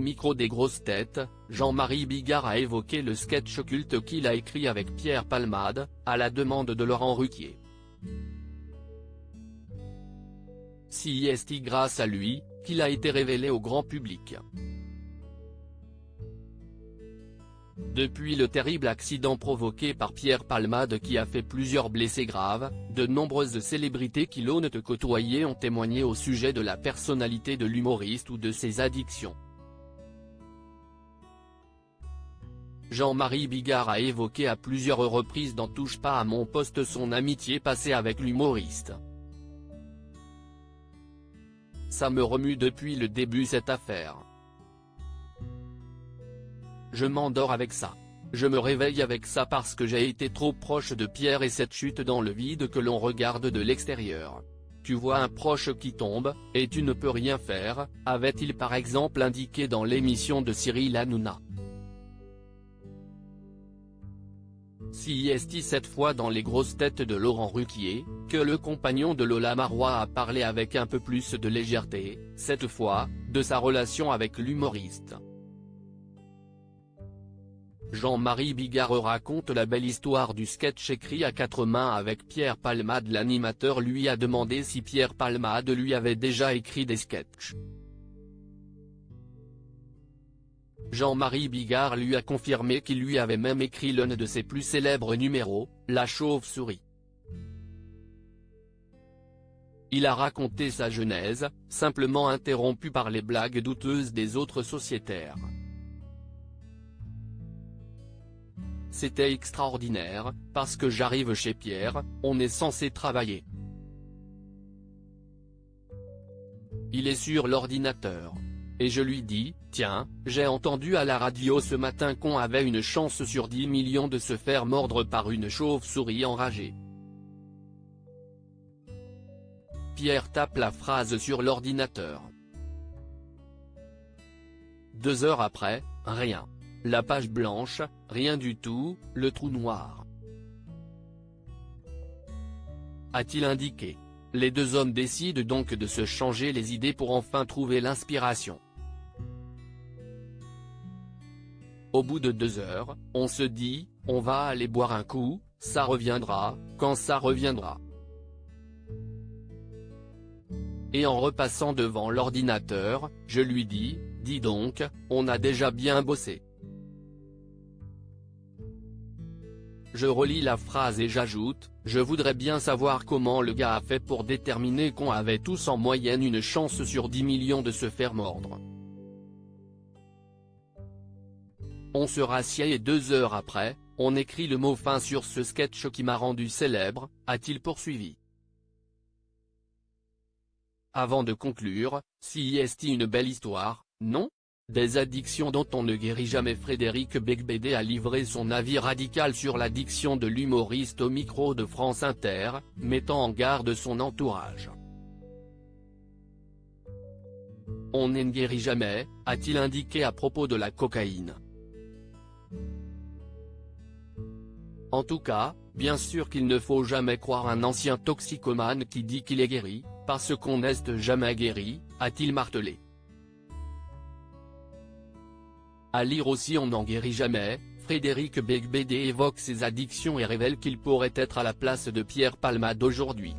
Au micro des grosses têtes, Jean-Marie Bigard a évoqué le sketch culte qu'il a écrit avec Pierre Palmade, à la demande de Laurent Ruquier. C'est grâce à lui, qu'il a été révélé au grand public. Depuis le terrible accident provoqué par Pierre Palmade qui a fait plusieurs blessés graves, de nombreuses célébrités qui l'ont côtoyé ont témoigné au sujet de la personnalité de l'humoriste ou de ses addictions. Jean-Marie Bigard a évoqué à plusieurs reprises dans Touche pas à mon poste son amitié passée avec l'humoriste. Ça me remue depuis le début cette affaire. Je m'endors avec ça. Je me réveille avec ça parce que j'ai été trop proche de Pierre et cette chute dans le vide que l'on regarde de l'extérieur. Tu vois un proche qui tombe, et tu ne peux rien faire, avait-il par exemple indiqué dans l'émission de Cyril Hanouna. C'est cette fois dans les grosses têtes de Laurent Ruquier, que le compagnon de Lola Marois a parlé avec un peu plus de légèreté, cette fois, de sa relation avec l'humoriste. Jean-Marie Bigard raconte la belle histoire du sketch écrit à quatre mains avec Pierre Palmade. L'animateur lui a demandé si Pierre Palmade lui avait déjà écrit des sketchs. Jean-Marie Bigard lui a confirmé qu'il lui avait même écrit l'un de ses plus célèbres numéros, La chauve-souris. Il a raconté sa genèse, simplement interrompue par les blagues douteuses des autres sociétaires. C'était extraordinaire, parce que j'arrive chez Pierre, on est censé travailler. Il est sur l'ordinateur. Et je lui dis, tiens, j'ai entendu à la radio ce matin qu'on avait une chance sur 10 millions de se faire mordre par une chauve-souris enragée. Pierre tape la phrase sur l'ordinateur. 2 heures après, rien. La page blanche, rien du tout, le trou noir. A-t-il indiqué. Les deux hommes décident donc de se changer les idées pour enfin trouver l'inspiration. Au bout de 2 heures, on se dit, on va aller boire un coup, ça reviendra, quand ça reviendra. Et en repassant devant l'ordinateur, je lui dis, dis donc, on a déjà bien bossé. Je relis la phrase et j'ajoute, je voudrais bien savoir comment le gars a fait pour déterminer qu'on avait tous en moyenne une chance sur 10 millions de se faire mordre. On se rassied et 2 heures après, on écrit le mot fin sur ce sketch qui m'a rendu célèbre, a-t-il poursuivi. Avant de conclure, c'est une belle histoire, non ? Des addictions dont on ne guérit jamais. Frédéric Beigbeder a livré son avis radical sur l'addiction de l'humoriste au micro de France Inter, mettant en garde son entourage. On ne guérit jamais, a-t-il indiqué à propos de la cocaïne. En tout cas, bien sûr qu'il ne faut jamais croire un ancien toxicomane qui dit qu'il est guéri, parce qu'on n'est jamais guéri, a-t-il martelé. À lire aussi On n'en guérit jamais, Frédéric Beigbeder évoque ses addictions et révèle qu'il pourrait être à la place de Pierre Palmade aujourd'hui.